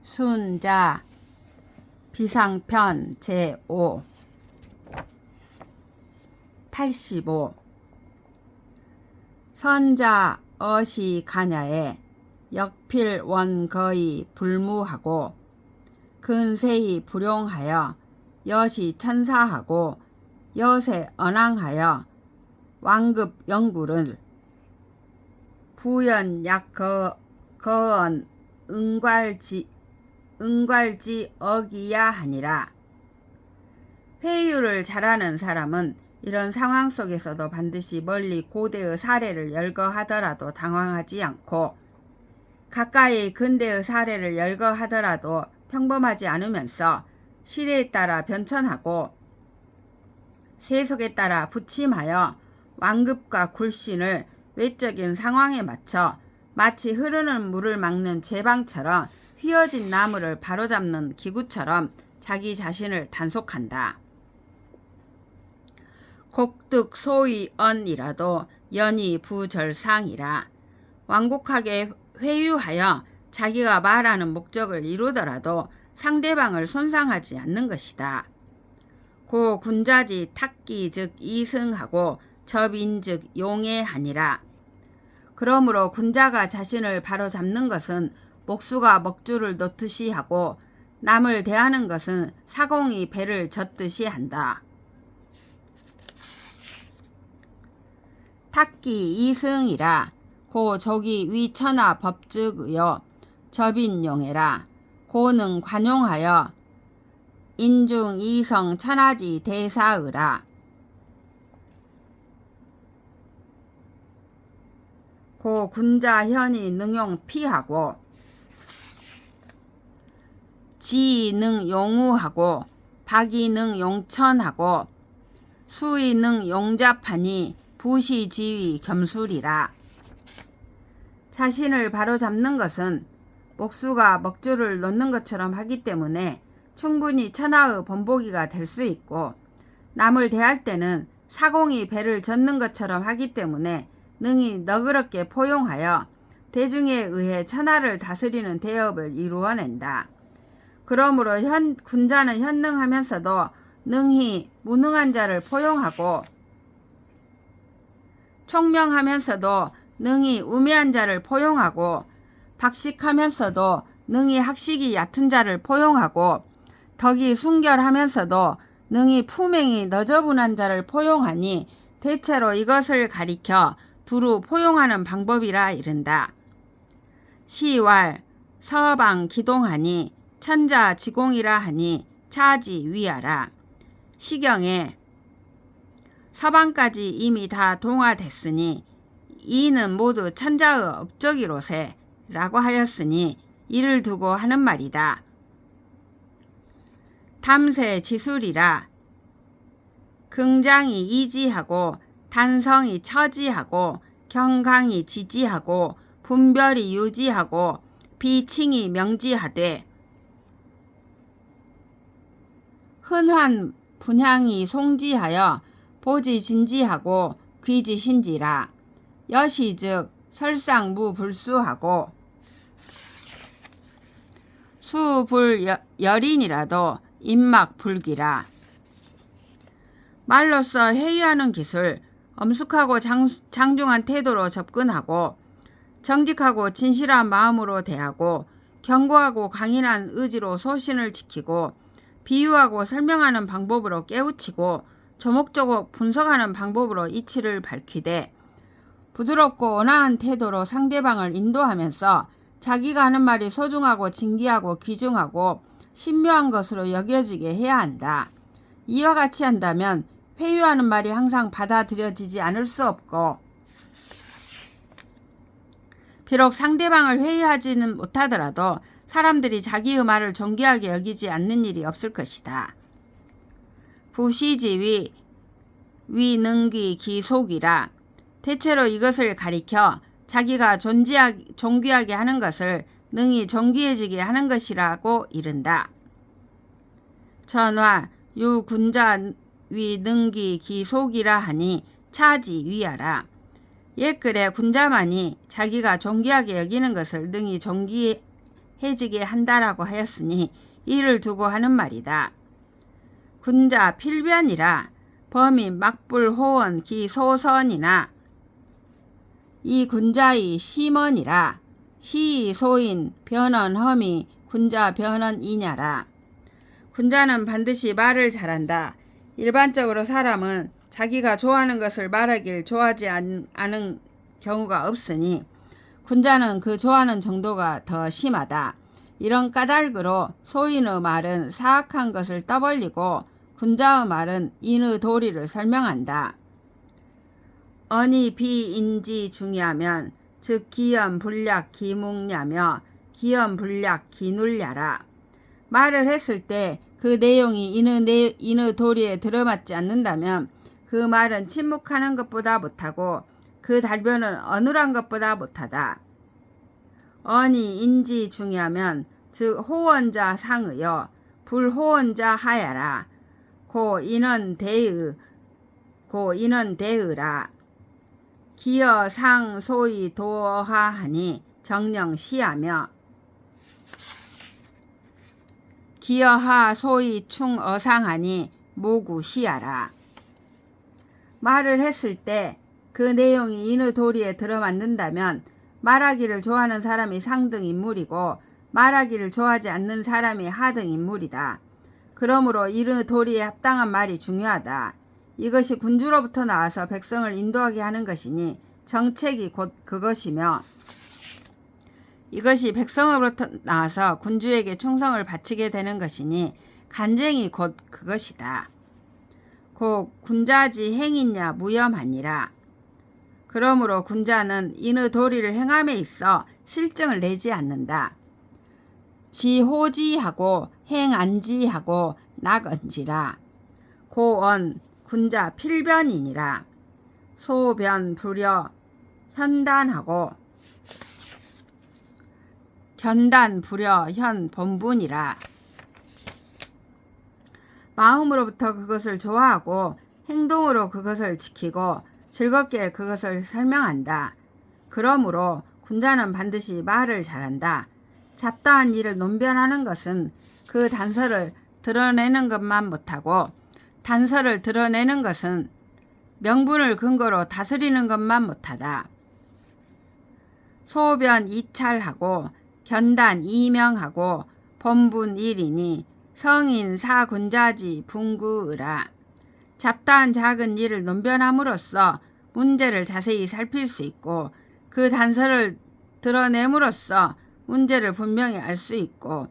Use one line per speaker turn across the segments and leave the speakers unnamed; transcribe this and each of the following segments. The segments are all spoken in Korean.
순자 비상편 제5 85 선자 어시 가냐에 역필원거의 불무하고 근세히 불용하여 여시 천사하고 여세 언왕하여 왕급 영부를 부연 약거언 응괄지 어기야 하니라. 회유를 잘하는 사람은 이런 상황 속에서도 반드시 멀리 고대의 사례를 열거하더라도 당황하지 않고 가까이 근대의 사례를 열거하더라도 평범하지 않으면서 시대에 따라 변천하고 세속에 따라 부침하여 완급과 굴신을 외적인 상황에 맞춰 마치 흐르는 물을 막는 제방처럼 휘어진 나무를 바로잡는 기구처럼 자기 자신을 단속한다. 곡득 소위언이라도 연이 부절상이라. 완곡하게 회유하여 자기가 말하는 목적을 이루더라도 상대방을 손상하지 않는 것이다. 고 군자지 탁기 즉 이승하고 접인 즉 용해하니라. 그러므로 군자가 자신을 바로잡는 것은 목수가 먹줄을 놓듯이 하고 남을 대하는 것은 사공이 배를 젓듯이 한다. 탁기 이승이라. 고 조기 위천하 법즉의요 접인용해라. 고는 관용하여 인중 이성 천하지 대사의라. 고 군자 현이 능용 피하고 지 능 용우하고 박이 능 용천하고 수이 능 용잡하니 부시 지위 겸술이라. 자신을 바로잡는 것은 목수가 먹줄을 놓는 것처럼 하기 때문에 충분히 천하의 본보기가 될 수 있고 남을 대할 때는 사공이 배를 젓는 것처럼 하기 때문에 능히 너그럽게 포용하여 대중에 의해 천하를 다스리는 대업을 이루어낸다. 그러므로 군자는 현능하면서도 능히 무능한 자를 포용하고 총명하면서도 능히 우매한 자를 포용하고 박식하면서도 능히 학식이 얕은 자를 포용하고 덕이 순결하면서도 능히 품행이 너저분한 자를 포용하니 대체로 이것을 가리켜 두루 포용하는 방법이라 이른다. 시왈 서방 기동하니 천자 지공이라 하니 차지 위하라. 시경에 서방까지 이미 다 동화됐으니 이는 모두 천자의 업적이로세 라고 하였으니 이를 두고 하는 말이다. 탐세 지술이라. 긍장이 이지하고 단성이 처지하고 경강이 지지하고 분별이 유지하고 비칭이 명지하되 흔한 분향이 송지하여 보지 진지하고 귀지 신지라. 여시 즉 설상무불수하고 수불열인이라도 임막불기라. 말로써 회유하는 기술, 엄숙하고 장중한 태도로 접근하고 정직하고 진실한 마음으로 대하고 견고하고 강인한 의지로 소신을 지키고 비유하고 설명하는 방법으로 깨우치고 조목조목 분석하는 방법으로 이치를 밝히되 부드럽고 온화한 태도로 상대방을 인도하면서 자기가 하는 말이 소중하고 진귀하고 귀중하고 신묘한 것으로 여겨지게 해야 한다. 이와 같이 한다면 회유하는 말이 항상 받아들여지지 않을 수 없고 비록 상대방을 회유하지는 못하더라도 사람들이 자기의 말을 존귀하게 여기지 않는 일이 없을 것이다. 부시지위 위능귀 기속이라. 대체로 이것을 가리켜 자기가 존귀하게 하는 것을 능히 존귀해지게 하는 것이라고 이른다. 전화 유군자 위능귀 기속이라 하니 차지 위하라. 옛글에 군자만이 자기가 존귀하게 여기는 것을 능히 존귀해 해지게 한다라고 하였으니 이를 두고 하는 말이다. 군자 필변이라 범이 막불호원 기소선이나 이 군자의 심언이라 시의 소인 변언 험이 군자 변언이냐라. 군자는 반드시 말을 잘한다. 일반적으로 사람은 자기가 좋아하는 것을 말하길 좋아하지 않은 경우가 없으니 군자는 그 좋아하는 정도가 더 심하다. 이런 까닭으로 소인의 말은 사악한 것을 떠벌리고 군자의 말은 인의 도리를 설명한다. 언이 비인지 중이하면 즉 기염 불약 기묵냐며 기염 불약 기눌냐라. 말을 했을 때 그 내용이 인의 도리에 들어맞지 않는다면 그 말은 침묵하는 것보다 못하고 그 답변은 어눌한 것보다 못하다. 언이 인지 중이하면 즉 호언자 상의여 불호언자 하야라. 고 인언 대의라. 기여 상 소위 도하하니 정령 시하며 기여하 소위 충 어상하니 모구 시하라. 말을 했을 때 그 내용이 인의 도리에 들어맞는다면 말하기를 좋아하는 사람이 상등 인물이고 말하기를 좋아하지 않는 사람이 하등 인물이다. 그러므로 인의 도리에 합당한 말이 중요하다. 이것이 군주로부터 나와서 백성을 인도하게 하는 것이니 정책이 곧 그것이며 이것이 백성으로부터 나와서 군주에게 충성을 바치게 되는 것이니 간쟁이 곧 그것이다. 곧 군자지 행이냐 무염하니라. 그러므로 군자는 인의 도리를 행함에 있어 실증을 내지 않는다. 지호지하고 행안지하고 낙언지라. 고언 군자 필변이니라. 소변 불여 현단하고 견단 불여 현 본분이라. 마음으로부터 그것을 좋아하고 행동으로 그것을 지키고 즐겁게 그것을 설명한다. 그러므로 군자는 반드시 말을 잘한다. 잡다한 일을 논변하는 것은 그 단서를 드러내는 것만 못하고 단서를 드러내는 것은 명분을 근거로 다스리는 것만 못하다. 소변 이찰하고 견단 이명하고 본분 일이니 성인 사군자지 분구으라. 잡다한 작은 일을 논변함으로써 문제를 자세히 살필 수 있고 그 단서를 드러냄으로써 문제를 분명히 알 수 있고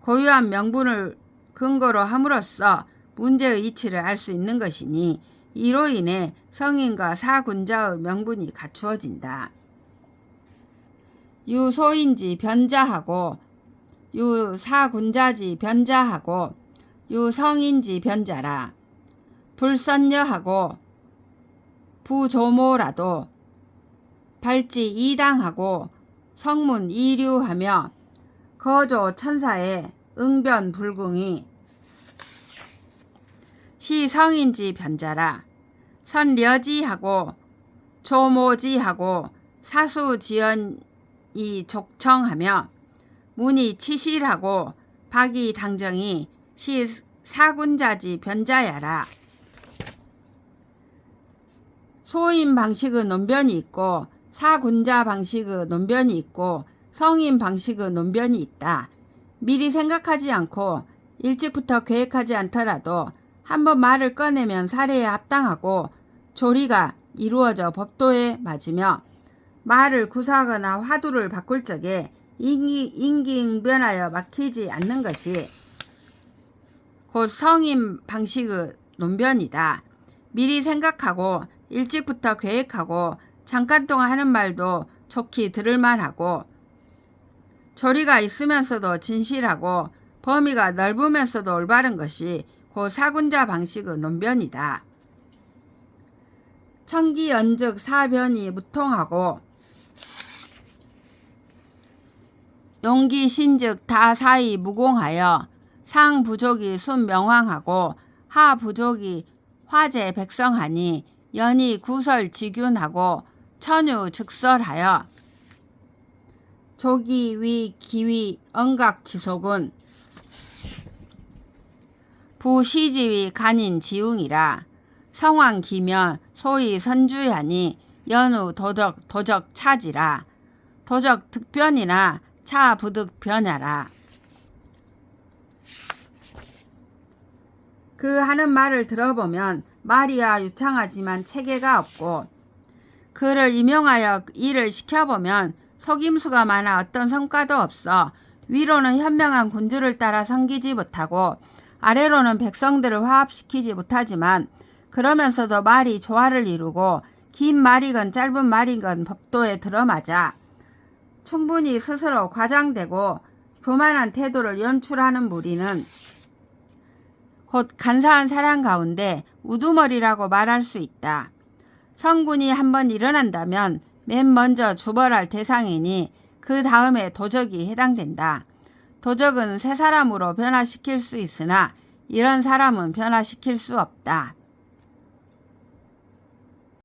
고유한 명분을 근거로 함으로써 문제의 이치를 알 수 있는 것이니 이로 인해 성인과 사군자의 명분이 갖추어진다. 유소인지 변자하고 유사군자지 변자하고 유성인지 변자라. 불선녀하고 부조모라도 발지 이당하고 성문 이류하며 거조 천사의 응변 불궁이 시성인지 변자라. 선려지하고 조모지하고 사수지연이 족청하며 문이 치실하고 박이 당정이 시 사군자지 변자야라. 소인 방식의 논변이 있고 사군자 방식의 논변이 있고 성인 방식의 논변이 있다. 미리 생각하지 않고 일찍부터 계획하지 않더라도 한번 말을 꺼내면 사례에 합당하고 조리가 이루어져 법도에 맞으며 말을 구사하거나 화두를 바꿀 적에 임기응변하여 막히지 않는 것이 곧 성인 방식의 논변이다. 미리 생각하고 일찍부터 계획하고 잠깐 동안 하는 말도 좋게 들을만하고 조리가 있으면서도 진실하고 범위가 넓으면서도 올바른 것이 곧 사군자 방식의 논변이다. 청기연즉 사변이 무통하고 용기신즉 다사이 무공하여 상부족이 순명왕하고 하부족이 화제 백성하니 연이 구설지균하고 천유 즉설하여 조기, 위, 기위, 언각지속은 부시지위 간인 지웅이라. 성왕 기면 소위 선주야니 연우 도적 차지라. 도적 득변이나 차 부득 변야라. 그 하는 말을 들어보면 말이야 유창하지만 체계가 없고, 그를 임용하여 일을 시켜보면 속임수가 많아 어떤 성과도 없어 위로는 현명한 군주를 따라 섬기지 못하고 아래로는 백성들을 화합시키지 못하지만, 그러면서도 말이 조화를 이루고 긴 말이건 짧은 말이건 법도에 들어맞아 충분히 스스로 과장되고 교만한 태도를 연출하는 무리는 곧 간사한 사람 가운데 우두머리라고 말할 수 있다. 성군이 한번 일어난다면 맨 먼저 주벌할 대상이니 그 다음에 도적이 해당된다. 도적은 새 사람으로 변화시킬 수 있으나 이런 사람은 변화시킬 수 없다.